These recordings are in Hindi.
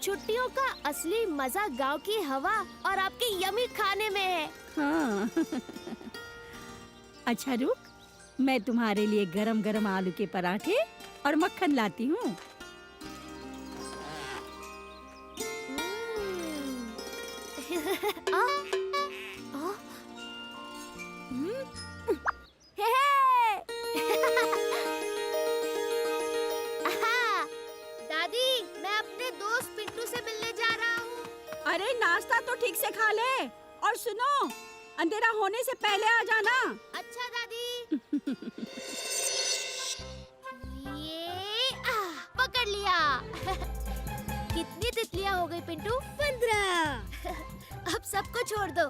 छुट्टियों का असली मजा गांव की हवा और आपके यमी खाने में है। हाँ। अच्छा रुक, मैं तुम्हारे लिए गरम गरम आलू के पराठे और मक्खन लाती हूँ। दादी, मैं अपने दोस्त पिंटू से मिलने जा रहा हूँ। अरे नाश्ता तो ठीक से खा ले और सुनो, अंधेरा होने से पहले आ जाना। अच्छा दादी। ये पकड़ लिया। कितनी तितलियाँ हो गई पिंटू? 15। अब सबको छोड़ दो।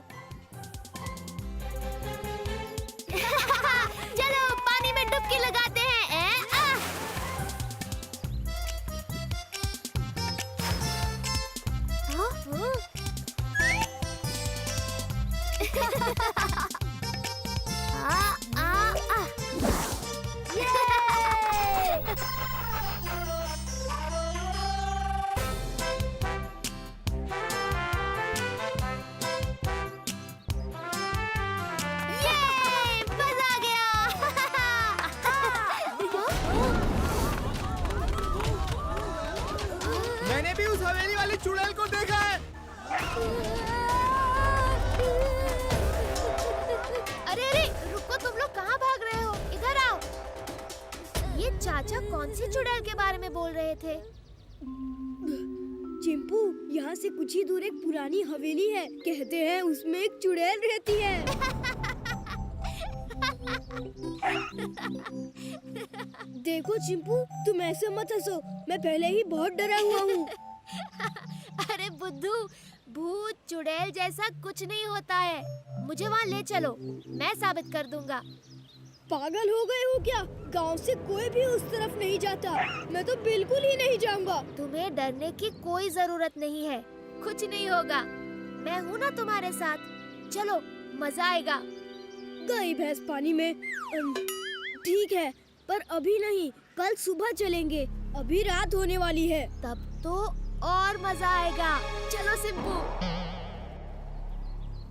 चलो पानी में डुबकी लगाते हैं। मैंने भी उस हवेली वाली चुड़ैल को देखा है। अरे अरे रुको, तुम लोग कहाँ भाग रहे हो? इधर आओ। ये चाचा कौन सी चुड़ैल के बारे में बोल रहे थे? चिंपू, यहाँ से कुछ ही दूर एक पुरानी हवेली है। कहते हैं उसमें एक चुड़ैल रहती है। देखो चिंपू, तुम ऐसे मत हंसो, मैं पहले ही बहुत डरा हुआ हूँ। अरे बुद्धू, भूत चुड़ैल जैसा कुछ नहीं होता है। मुझे वहाँ ले चलो, मैं साबित कर दूंगा। पागल हो गए हो क्या? गांव से कोई भी उस तरफ नहीं जाता। मैं तो बिल्कुल ही नहीं जाऊंगा। तुम्हें डरने की कोई जरूरत नहीं है, कुछ नहीं होगा। मैं हूँ ना तुम्हारे साथ। चलो, मजा आएगा। गई भैंस पानी में। ठीक है, पर अभी नहीं, कल सुबह चलेंगे। अभी रात होने वाली है। तब तो और मजा आएगा। चलो सिंपू।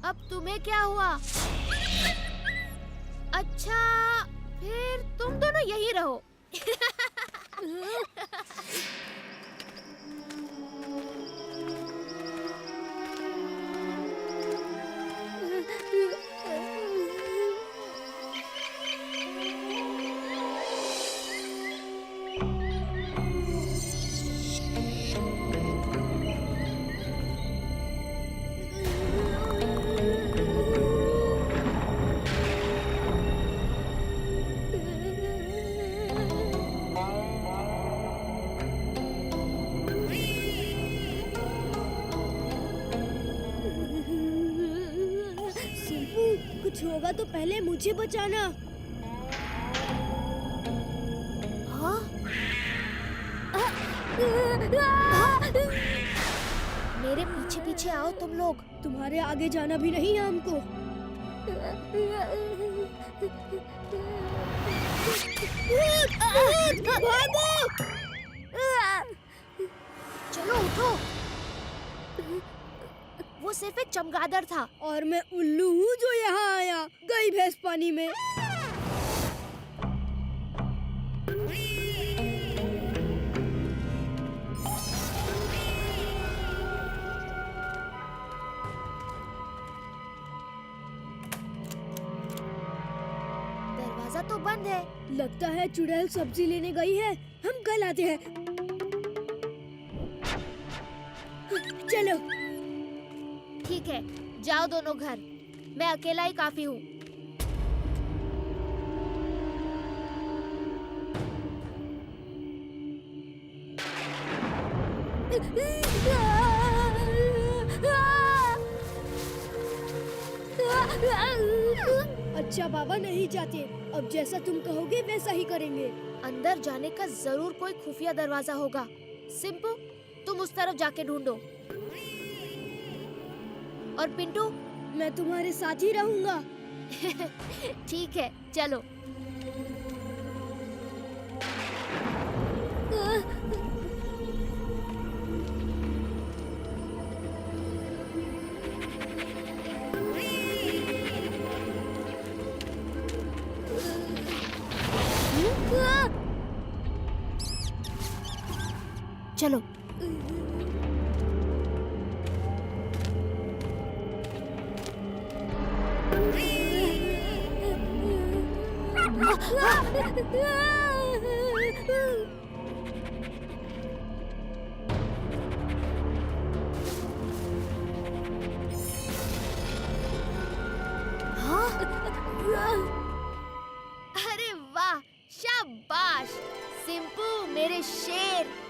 अब तुम्हें क्या हुआ? अच्छा, फिर तुम दोनों यही रहो। कुछ होगा तो पहले मुझे बचाना। हाँ? मेरे पीछे पीछे आओ तुम लोग। तुम्हारे आगे जाना भी नहीं है हमको। भागो! चलो उठो। वो सिर्फ एक चमगादड़ था। और मैं उल्लू हूँ जो यहाँ आया। गई भैंस पानी में। दरवाजा तो बंद है। लगता है चुड़ैल सब्जी लेने गई है। हम कल आते हैं। चलो। ठीक है, जाओ दोनों घर। मैं अकेला ही काफी हूँ। अच्छा बाबा, नहीं जाते। अब जैसा तुम कहोगे वैसा ही करेंगे। अंदर जाने का जरूर कोई खुफिया दरवाजा होगा। सिंपू, तुम उस तरफ जाके ढूंढो। और पिंटू, मैं तुम्हारे साथ ही रहूंगा। ठीक है, चलो। चलो। अरे वाह, शाबाश सिंपू मेरे शेर।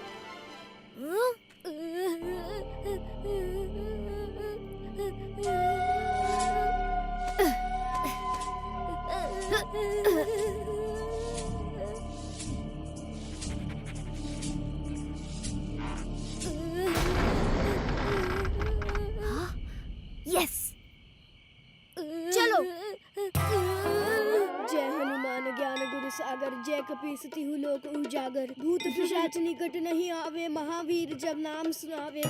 यस, चलो। जय हनुमान ज्ञान गुरु सागर, जय कपीसति हूँ लोक उजागर। भूत पिशाच निकट नहीं आवे, महावीर जब नाम सुनावे।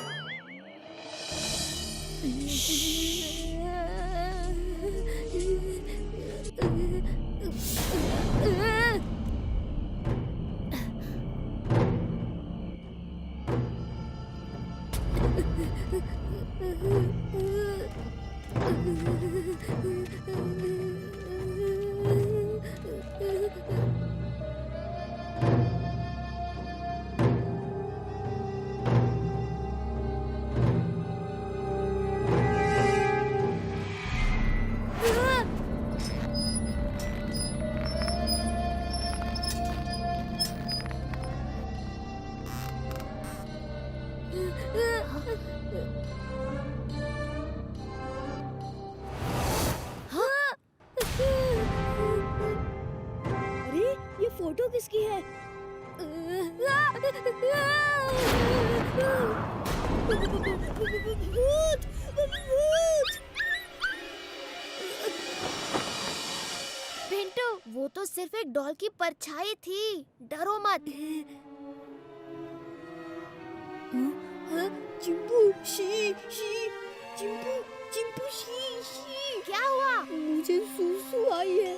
अरे ये फोटो किसकी है? भूत! भूत! पिंटू, वो तो सिर्फ एक डॉल की परछाई थी, डरो मत। चिंपू चिंपू चिंपू शी। क्या हुआ? मुझे सुसु आई है।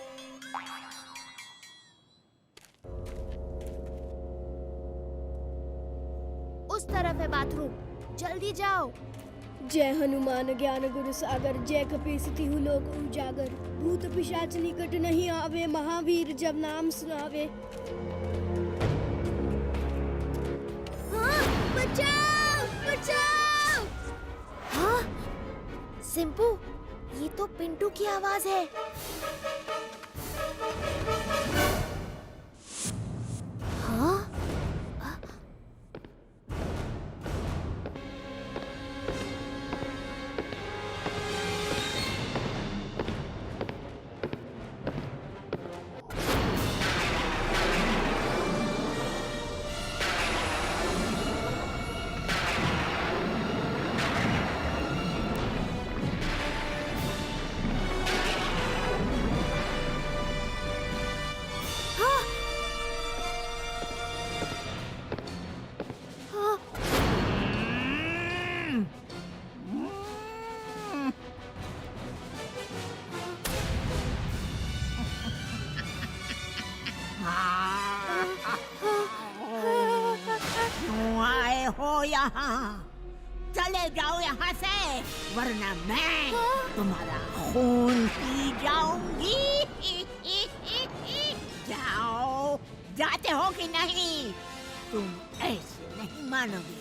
उस तरफ है बाथरूम, जल्दी जाओ। जय हनुमान ज्ञान गुरु सागर, जय कपीसति हूँ लोक उजागर। भूत पिशाच निकट नहीं आवे, महावीर जब नाम सुनावे। हाँ, बचाओ बचाओ। हाँ? सिंपू, ये तो पिंटू की आवाज है। हाँ? क्यों आए हो यहाँ? चले जाओ यहाँ से, वरना मैं तुम्हारा खून पी जाऊंगी। जाओ, जाते हो कि नहीं? तुम ऐसे नहीं मानोगी।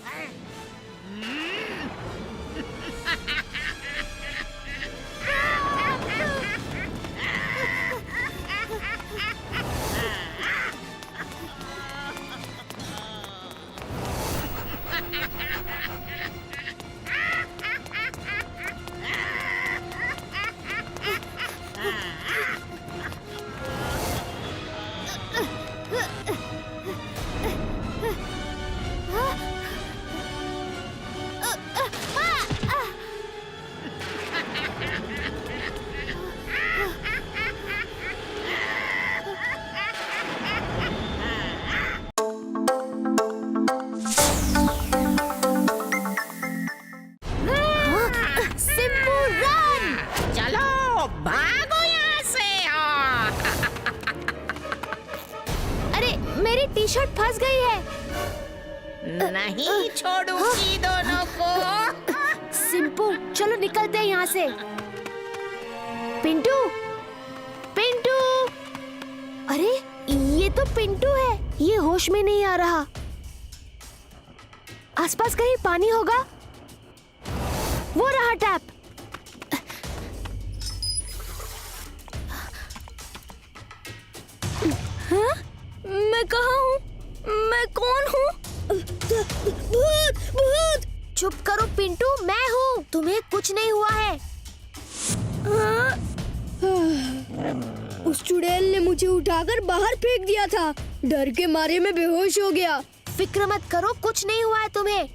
टी शर्ट फंस गई है। नहीं छोड़ूंगी दोनों को। सिंपू, चलो निकलते हैं यहाँ से। पिंटू, पिंटू, अरे ये तो पिंटू है। ये होश में नहीं आ रहा। आसपास कहीं पानी होगा। वो रहा टैप। हाँ? मैं कहाँ हूँ? मैं कौन हूँ? भूत भूत। चुप करो पिंटू, मैं हूँ। तुम्हें कुछ नहीं हुआ है। हाँ? उस चुड़ैल ने मुझे उठाकर बाहर फेंक दिया था। डर के मारे मैं बेहोश हो गया। फिक्र मत करो, कुछ नहीं हुआ है तुम्हें।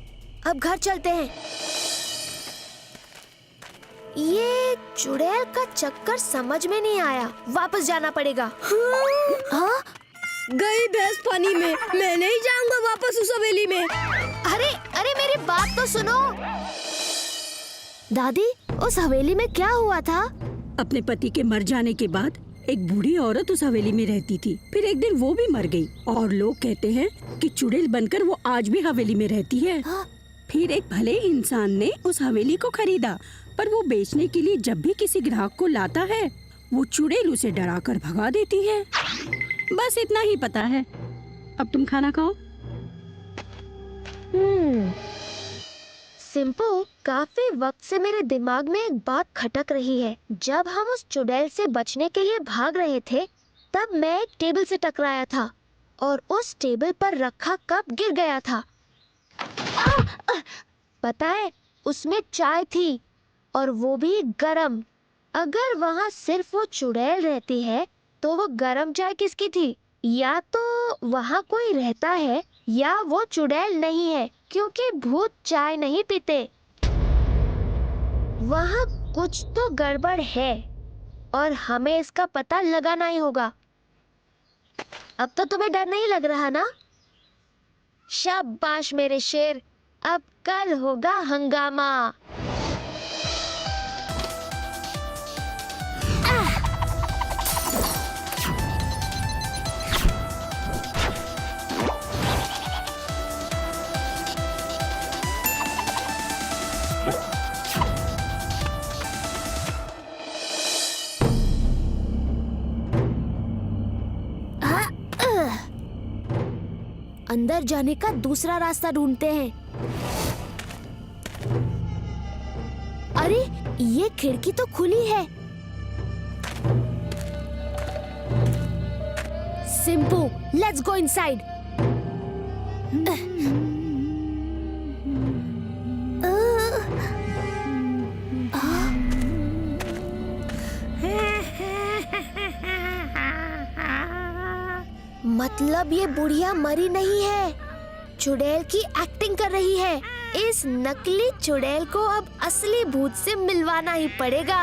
अब घर चलते हैं। ये चुड़ैल का चक्कर समझ में नहीं आया। वापस जाना पड़ेगा। हाँ? गई भैंस पानी में। मैं नहीं जाऊंगा वापस उस हवेली में। अरे अरे मेरी बात तो सुनो। दादी, उस हवेली में क्या हुआ था? अपने पति के मर जाने के बाद एक बूढ़ी औरत उस हवेली में रहती थी। फिर एक दिन वो भी मर गई और लोग कहते हैं कि चुड़ैल बनकर वो आज भी हवेली में रहती है। हाँ? फिर एक भले इंसान ने उस हवेली को खरीदा, पर वो बेचने के लिए जब भी किसी ग्राहक को लाता है, वो चुड़ैल उसे डराकर भगा देती है। बस इतना ही पता है। अब तुम खाना खाओ। सिंपू, काफी वक्त से मेरे दिमाग में एक बात खटक रही है। जब हम उस चुड़ैल से बचने के लिए भाग रहे थे, तब मैं एक टेबल से टकराया था और उस टेबल पर रखा कप गिर गया था। पता है, उसमें चाय थी और वो भी गरम। अगर वहाँ सिर्फ वो चुड़ैल रहती है, तो वो गरम चाय किसकी थी? या तो वहाँ कोई रहता है या वो चुड़ैल नहीं है, क्योंकि भूत चाय नहीं पीते। वहाँ कुछ तो गड़बड़ है और हमें इसका पता लगाना ही होगा। अब तो तुम्हें डर नहीं लग रहा ना? शाबाश मेरे शेर, अब कल होगा हंगामा। अंदर जाने का दूसरा रास्ता ढूंढते हैं। अरे ये खिड़की तो खुली है। सिंपू, लेट्स गो इनसाइड। मतलब ये बुढ़िया मरी नहीं है, चुड़ैल की एक्टिंग कर रही है। इस नकली चुड़ैल को अब असली भूत से मिलवाना ही पड़ेगा।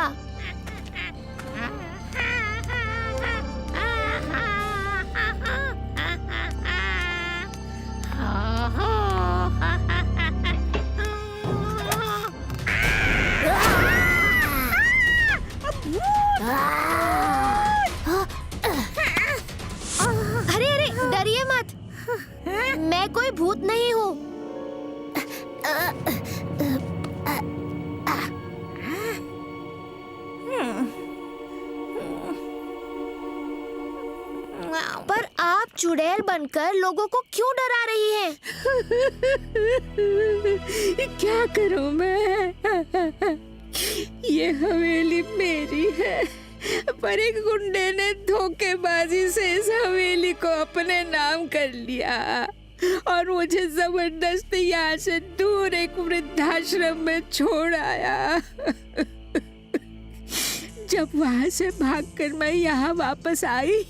अरे अरे, डरिए मत, मैं कोई भूत नहीं हूँ। पर आप चुड़ैल बनकर लोगों को क्यों डरा रही हैं? क्या करूं मैं? ये हवेली मेरी है, पर एक गुंडे ने धोखेबाजी से इस हवेली को अपने नाम कर लिया और मुझे जबरदस्ती यहाँ से दूर एक वृद्धाश्रम में छोड़ आया। जब वहाँ से भागकर मैं यहाँ वापस आई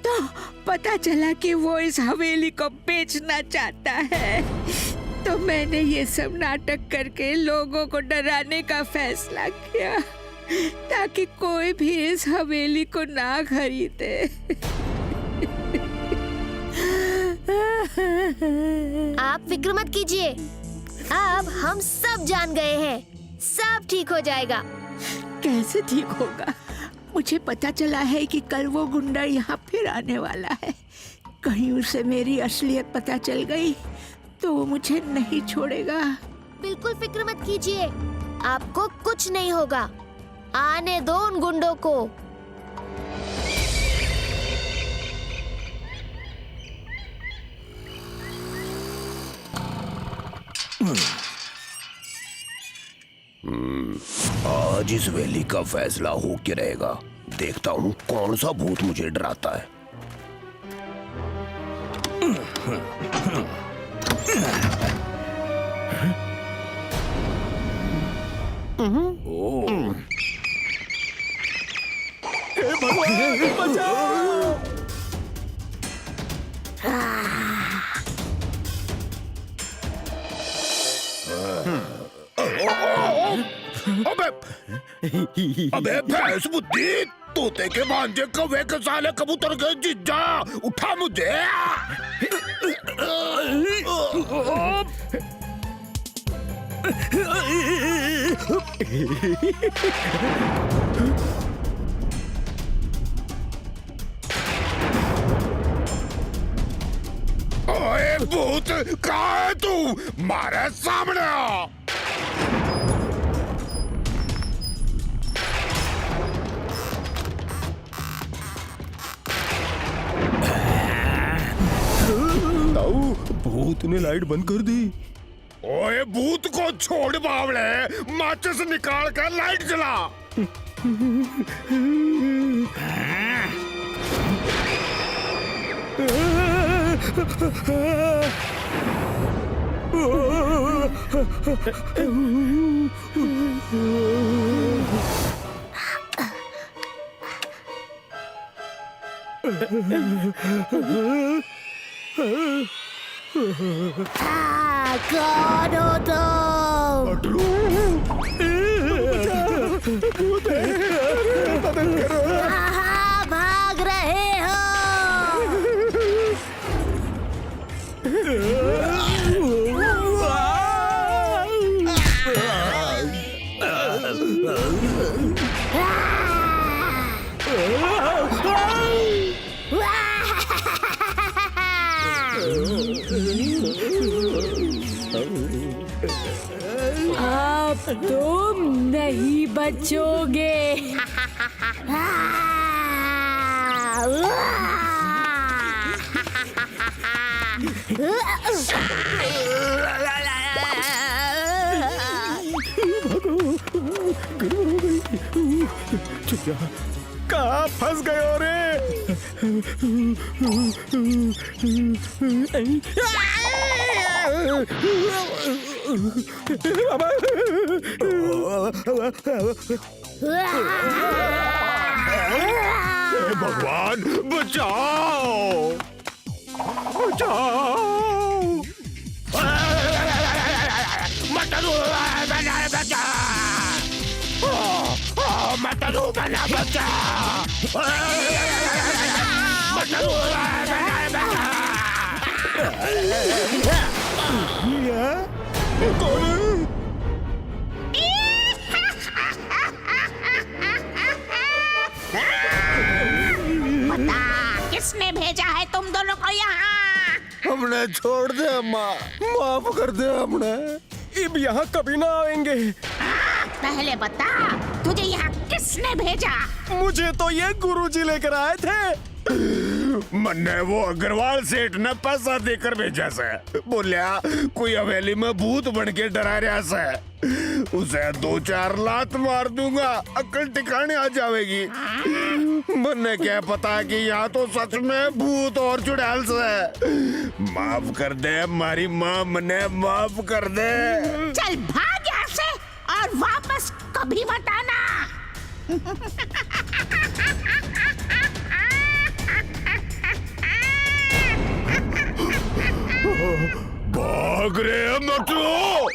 तो पता चला कि वो इस हवेली को बेचना चाहता है। तो मैंने ये सब नाटक करके लोगों को डराने का फैसला किया ताकि कोई भी इस हवेली को ना खरीदे। आप फिक्र मत कीजिए, अब हम सब जान गए हैं, सब ठीक हो जाएगा। कैसे ठीक होगा? मुझे पता चला है कि कल वो गुंडा यहाँ फिर आने वाला है। कहीं उसे मेरी असलियत पता चल गई तो वो मुझे नहीं छोड़ेगा। बिल्कुल फिक्र मत कीजिए, आपको कुछ नहीं होगा। आने दो उन गुंडों को। आज इस वैली का फैसला हो के रहेगा। देखता हूँ कौन सा भूत मुझे डराता है। अबे भैंस बुद्धि, तोते के भांजे कौवे के साले कबूतर के जिज्जा, उठा मुझे। ओए भूत, कहाँ है तू? मारे सामने आ। भूत ने लाइट बंद कर दी। ओए भूत को छोड़ बावले, माचिस निकाल कर लाइट जला। कौन हो तुम? कहाँ भाग रहे हो? आप तुम नहीं बचोगे। कहाँ फंस गए हो रे? भगवान बचाओ, बचाओ। बता, किसने भेजा है तुम दोनों को यहाँ? हमने छोड़ दे अम्मा, माफ कर दे हमने। अब यहाँ कभी ना आएंगे। पहले बता, तुझे यहाँ किसने भेजा? मुझे तो ये गुरुजी लेकर आए थे। मन्ने वो अग्रवाल सेठ ने पैसा देकर भेजा से। बोलिया कोई हवेली में भूत बन के डरा रहा से, उसे 2-4 लात मार दूंगा, अकल ठिकाने आ जाएगी। मन्ने क्या पता कि यहाँ तो सच में भूत और चुड़ैल से। माफ कर दे हमारी माँ, मन्ने माफ कर दे। चल भाग यहाँ से और वापस कभी मत आना। भाग रहे मटो।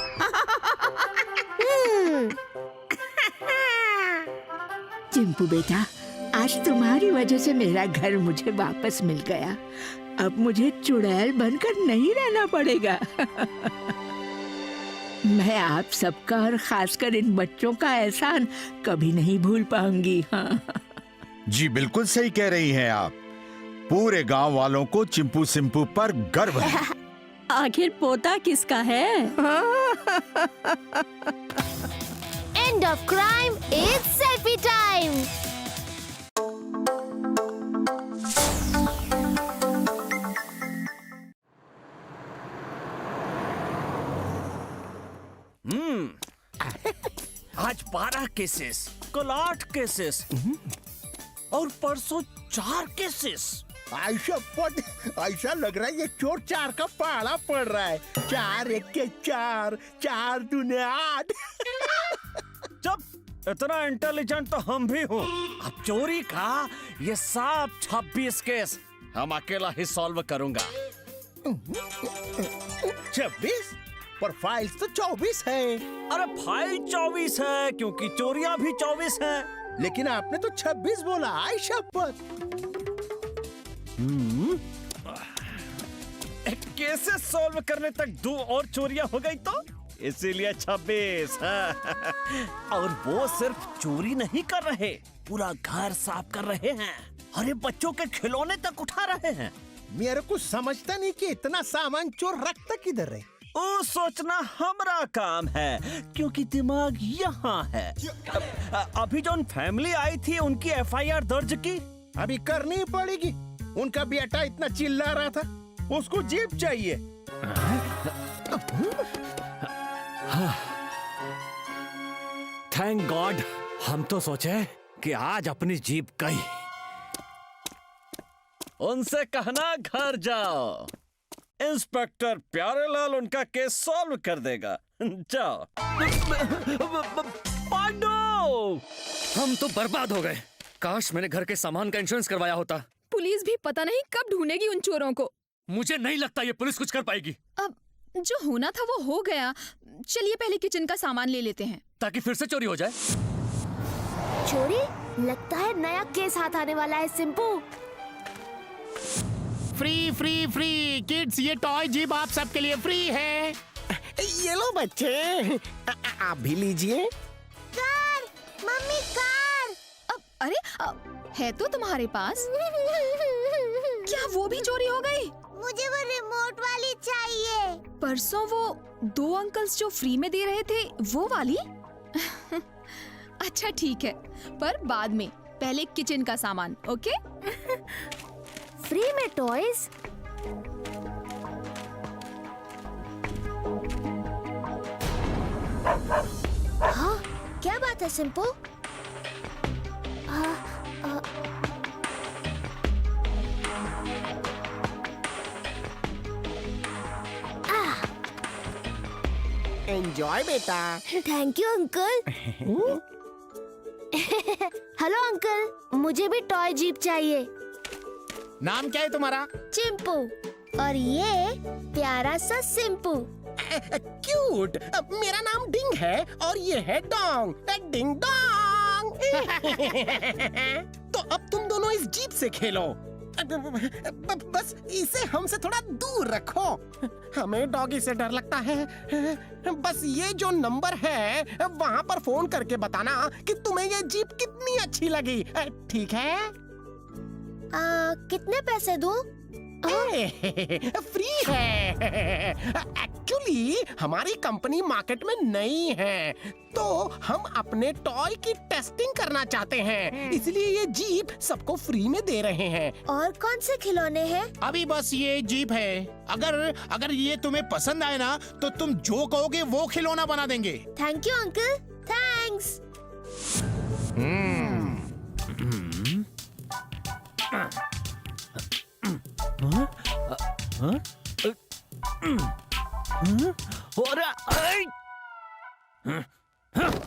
चिंपू बेटा, आज तुम्हारी वजह से मेरा घर मुझे वापस मिल गया। अब मुझे चुड़ैल बनकर नहीं रहना पड़ेगा। मैं आप सबका और खासकर इन बच्चों का एहसान कभी नहीं भूल पाऊंगी। हाँ। जी बिल्कुल सही कह रही हैं आप। पूरे गांव वालों को चिंपू सिंपू पर गर्व है। आखिर पोता किसका है? End of crime is selfie time. आज 12 केसेस, कल 8 केसेस और परसों 4 केसेस। आयशा पट, ऐसा लग रहा है ये चोर 4 का पाला पड़ रहा है। 4 1 के 4, 4 दूने 8। जब इतना इंटेलिजेंट तो हम भी हूँ। अब चोरी का ये सब 26 केस हम अकेला ही सॉल्व करूंगा। 26 पर फाइल्स तो 24 है। अरे फाइल 24 है क्योंकि चोरियां भी 24 हैं। लेकिन आपने तो 26 बोला। आयशा पट, केसेस सॉल्व करने तक 2 और चोरियां हो गई तो इसीलिए 26। और वो सिर्फ चोरी नहीं कर रहे, पूरा घर साफ कर रहे हैं। अरे बच्चों के खिलौने तक उठा रहे हैं। मेरे को समझता नहीं कि इतना सामान चोर रखता किधर है। वो सोचना हमारा काम है क्योंकि दिमाग यहाँ है। अभी जो फैमिली आई थी उनकी FIR दर्ज की। अभी करनी ही पड़ेगी। उनका बेटा इतना चिल्ला रहा था, उसको जीप चाहिए। थैंक गॉड, हम तो सोचे कि आज अपनी जीप गई। उनसे कहना घर जाओ, इंस्पेक्टर प्यारेलाल उनका केस सॉल्व कर देगा। जाओ। पांडु! हम तो बर्बाद हो गए। काश मैंने घर के सामान का इंश्योरेंस करवाया होता। पुलिस भी पता नहीं कब ढूंढेगी उन चोरों को। मुझे नहीं लगता ये पुलिस कुछ कर पाएगी। अब जो होना था वो हो गया। चलिए पहले किचन का सामान ले लेते हैं ताकि फिर से चोरी हो जाए। चोरी? लगता है नया केस हाथ आने वाला है सिंपू। फ्री फ्री फ्री किड्स, ये टॉय जीप आप सबके लिए फ्री है। ये लो बच्चे, आप भी लीजिए। Car, mummy car. है तो तुम्हारे पास। क्या वो भी चोरी हो गई? मुझे वो रिमोट वाली चाहिए। परसों वो 2 अंकल्स जो फ्री में दे रहे थे वो वाली। अच्छा ठीक है, पर बाद में, पहले किचन का सामान। ओके? फ्री में टॉयज? हाँ, क्या बात है सिंपू? एंजॉय बेटा। Thank you uncle. Hello uncle, मुझे भी टॉय जीप चाहिए। नाम क्या है तुम्हारा? चिंपू। और ये प्यारा सा सिंपू। क्यूट। मेरा नाम डिंग है और ये है डोंग। Ding dong. तो अब तुम दोनों इस जीप से खेलो। बस इसे हमसे थोड़ा दूर रखो। हमें डॉगी से डर लगता है। बस ये जो नंबर है वहाँ पर फोन करके बताना कि तुम्हें ये जीप कितनी अच्छी लगी। ठीक है? कितने पैसे दूं? फ्री है। एक्चुअली हमारी कंपनी मार्केट में नई है, तो हम अपने टॉय की टेस्टिंग करना चाहते हैं, इसलिए ये जीप सबको फ्री में दे रहे हैं। और कौन से खिलौने हैं? अभी बस ये जीप है। अगर ये तुम्हें पसंद आए ना तो तुम जो कहोगे वो खिलौना बना देंगे। Thank you uncle. Thanks.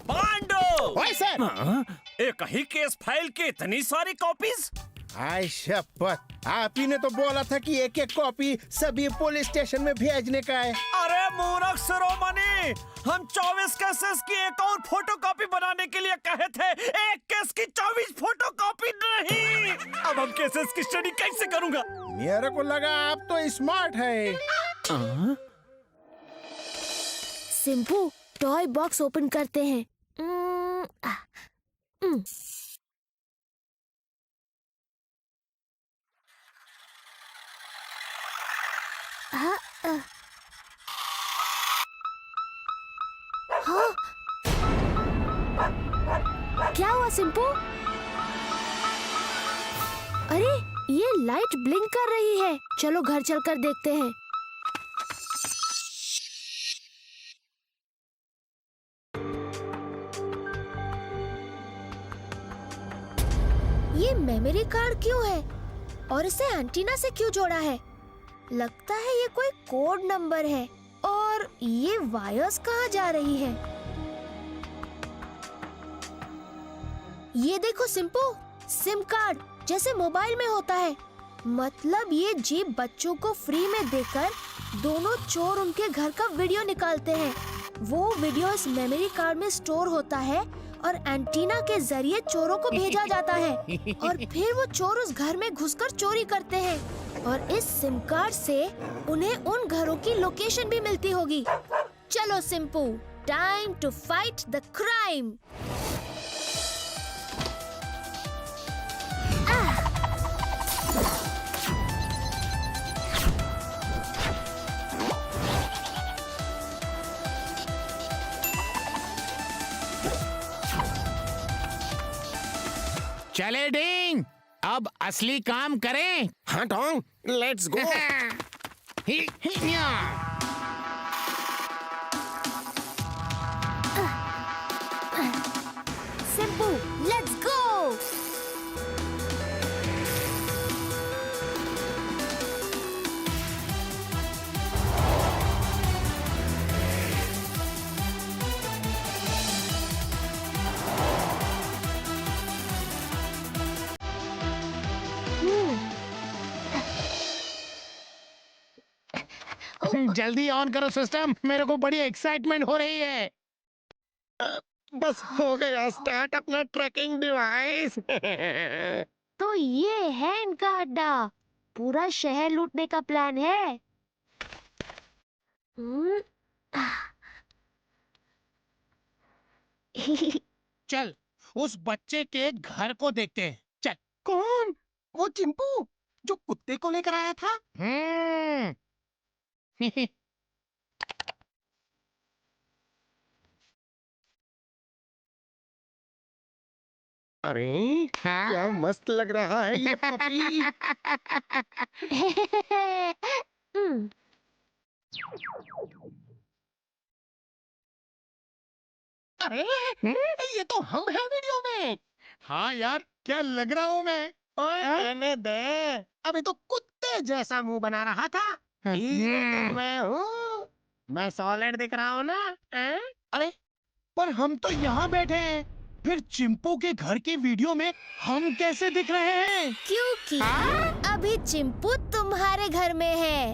Pandu! ओए सर! एक ही केस फाइल की इतनी सारी कॉपीज? आयशा पट, आप ही ने तो बोला था कि एक एक कॉपी सभी पुलिस स्टेशन में भेजने का है। अरे मूर्ख शिरोमणि, हम 24 केसेस की एक और फोटोकॉपी बनाने के लिए कहे थे, एक केस की 24 फोटोकॉपी नहीं। अब हम केसेस की स्टडी कैसे करूंगा? मेरे को लगा आप तो स्मार्ट है। सिंपू, टॉय बॉक्स ओपन करते हैं। हुआ सिंपू? अरे ये लाइट ब्लिंक कर रही है। चलो घर चलकर देखते हैं। ये मेमोरी कार्ड क्यों है और इसे एंटीना से क्यों जोड़ा है? लगता है ये कोई कोड नंबर है। और ये वायर्स कहाँ जा रही है? ये देखो सिंपू, सिम कार्ड जैसे मोबाइल में होता है। मतलब ये जीप बच्चों को फ्री में देकर दोनों चोर उनके घर का वीडियो निकालते हैं। वो वीडियो इस मेमोरी कार्ड में स्टोर होता है और एंटीना के जरिए चोरों को भेजा जाता है और फिर वो चोर उस घर में घुसकर चोरी करते हैं और इस सिम कार्ड से उन्हें उन घरों की लोकेशन भी मिलती होगी। चलो सिंपू, time to fight the crime. चले डिंग, अब असली काम करें। हाँ टोंग, लेट्स गो। या। सिंपू, लेट्स गो। जल्दी ऑन करो सिस्टम, मेरे को बड़ी एक्साइटमेंट हो रही है। बस हो गया स्टार्ट अपना ट्रैकिंग डिवाइस। तो ये है इनका अड्डा। पूरा शहर लूटने का प्लान है। चल उस बच्चे के घर को देखते हैं। चल। कौन? वो चिंपू जो कुत्ते को लेकर आया था? अरे क्या मस्त लग रहा है ये पपी। अरे ये तो हम हैं वीडियो में। हाँ यार, क्या लग रहा हूँ मैं? ओए रहने दे, अभी तो कुत्ते जैसा मुंह बना रहा था। ये मैं हूँ, मैं सॉलिड दिख रहा हूँ ना? अरे पर हम तो यहाँ बैठे हैं, फिर चिंपू के घर की वीडियो में हम कैसे दिख रहे हैं? क्योंकि अभी चिंपू तुम्हारे घर में है।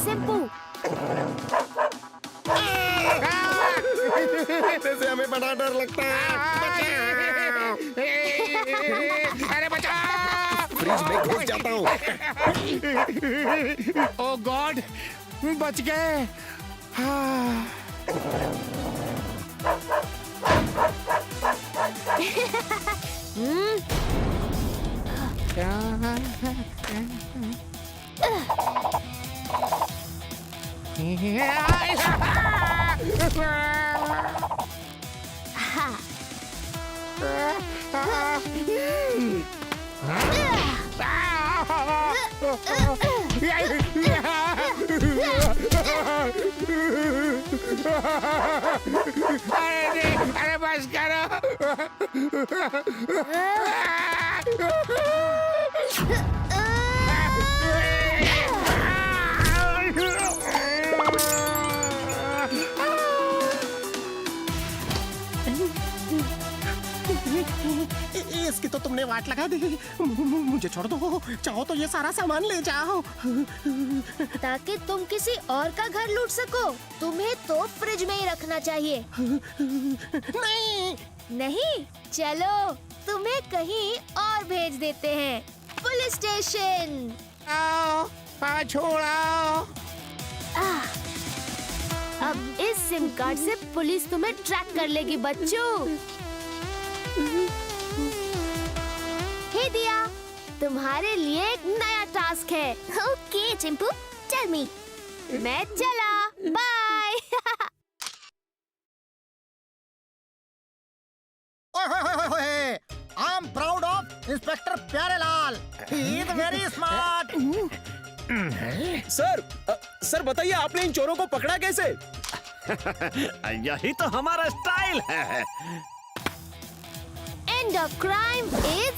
सिंपू, जैसे हमें बड़ा डर लगता है। अरे बचा! फ्रिज में घुस जाता हूँ। ओ गॉड, बच गए। अरे बस करो। इसकी तो तुमने वाट लगा दी। मुझे छोड़ दो, चाहो तो ये सारा सामान ले जाओ। ताकि तुम किसी और का घर लूट सको। तुम्हें तो फ्रिज में ही रखना चाहिए। नहीं नहीं, चलो तुम्हें कहीं और भेज देते हैं। Police station. आओ, छोड़ो। अब इस सिम कार्ड से पुलिस तुम्हें ट्रैक कर लेगी बच्चों। हे दिया, तुम्हारे लिए एक नया टास्क है। Okay Chimpu, tell me. मैं चला, bye. I am proud of inspector Pyarelal. He is very smart. Sir बताइए आपने इन चोरों को पकड़ा कैसे? यही तो हमारा स्टाइल है। And the crime is